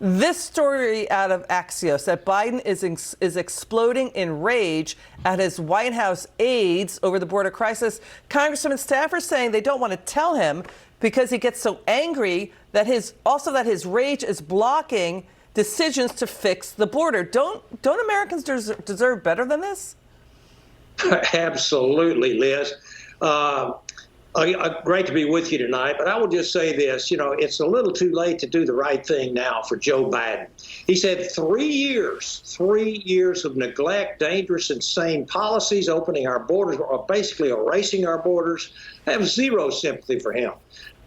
This story out of Axios that Biden is exploding in rage at his White House aides over the border crisis. Congressman, staffers saying they don't want to tell him because he gets so angry that his rage is blocking decisions to fix the border. Don't Americans deserve better than this? Absolutely, Liz. Great to be with you tonight, but I will just say this, it's a little too late to do the right thing now for Joe Biden. He said 3 years of neglect, dangerous, insane policies, opening our borders, or basically erasing our borders. I have zero sympathy for him.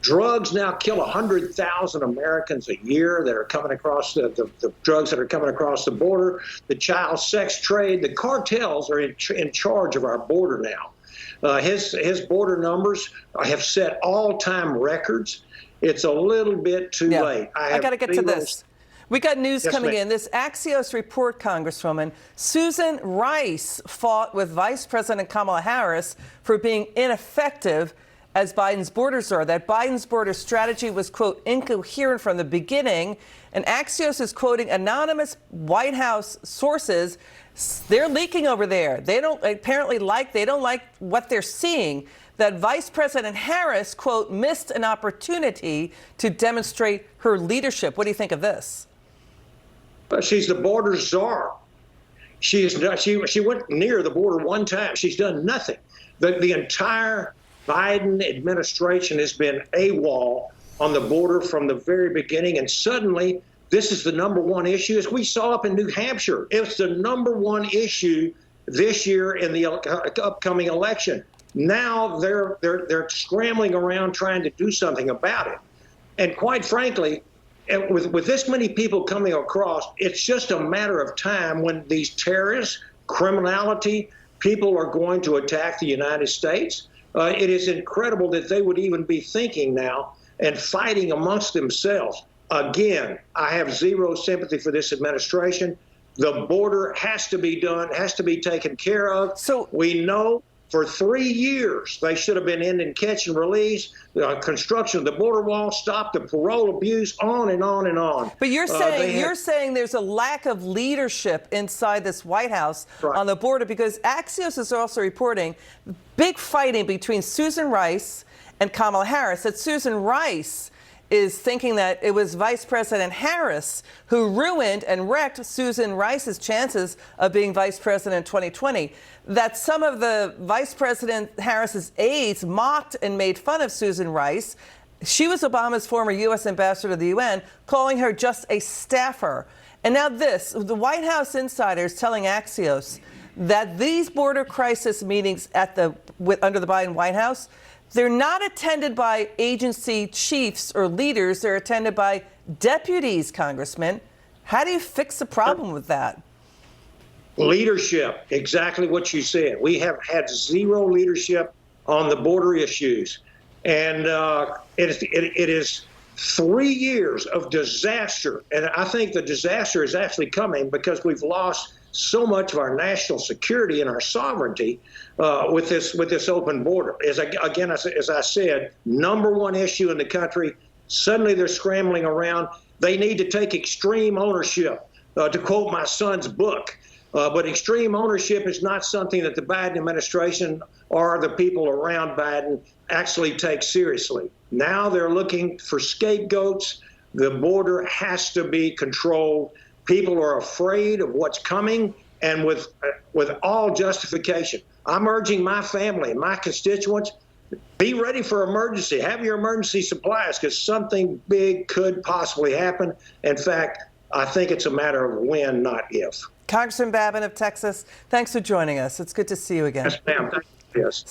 Drugs now kill 100,000 Americans a year that are coming across the drugs that are coming across the border. The child sex trade, the cartels are in charge of our border now. His border numbers have set all-time records. It's a little bit too late. I got to get to this. We got news coming in. This Axios report, Congresswoman, Susan Rice fought with Vice President Kamala Harris for being ineffective as Biden's border czar, that Biden's border strategy was, quote, incoherent from the beginning. And Axios is quoting anonymous White House sources. They're leaking over there. They don't like what they're seeing, that Vice President Harris, quote, missed an opportunity to demonstrate her leadership. What do you think of this? She's the border czar. She went near the border one time. She's done nothing. The entire Biden administration has been AWOL on the border from the very beginning, and suddenly this is the number one issue. As we saw up in New Hampshire, it's the number one issue this year in the upcoming election. Now they're scrambling around trying to do something about it. And quite frankly, with this many people coming across, it's just a matter of time when these terrorists, criminality, people are going to attack the United States. It is incredible that they would even be thinking now and fighting amongst themselves. Again, I have zero sympathy for this administration. The border has to be done, has to be taken care of. So we know for 3 years they should have been ending catch and release, construction of the border wall, stop the parole abuse, on and on and on. But you're saying there's a lack of leadership inside this White House on the border, because Axios is also reporting big fighting between Susan Rice and Kamala Harris. That Susan Rice is thinking that it was Vice President Harris who ruined and wrecked Susan Rice's chances of being vice president in 2020. That some of the Vice President Harris's aides mocked and made fun of Susan Rice. She was Obama's former U.S. ambassador to the UN, calling her just a staffer. And now this, the White House insiders telling Axios that these border crisis meetings under the Biden White House, they're not attended by agency chiefs or leaders. They're attended by deputies, Congressman. How do you fix the problem with that? Leadership, exactly what you said. We have had zero leadership on the border issues. And it is 3 years of disaster. And I think the disaster is actually coming because we've lost so much of our national security and our sovereignty with this open border. As I said, number one issue in the country. Suddenly they're scrambling around. They need to take extreme ownership, to quote my son's book. But extreme ownership is not something that the Biden administration or the people around Biden actually take seriously. Now they're looking for scapegoats. The border has to be controlled. People are afraid of what's coming, and with all justification. I'm urging my family and my constituents, be ready for emergency. Have your emergency supplies, because something big could possibly happen. In fact, I think it's a matter of when, not if. Congressman Babin of Texas, thanks for joining us. It's good to see you again. Yes, ma'am. Thank you. Yes.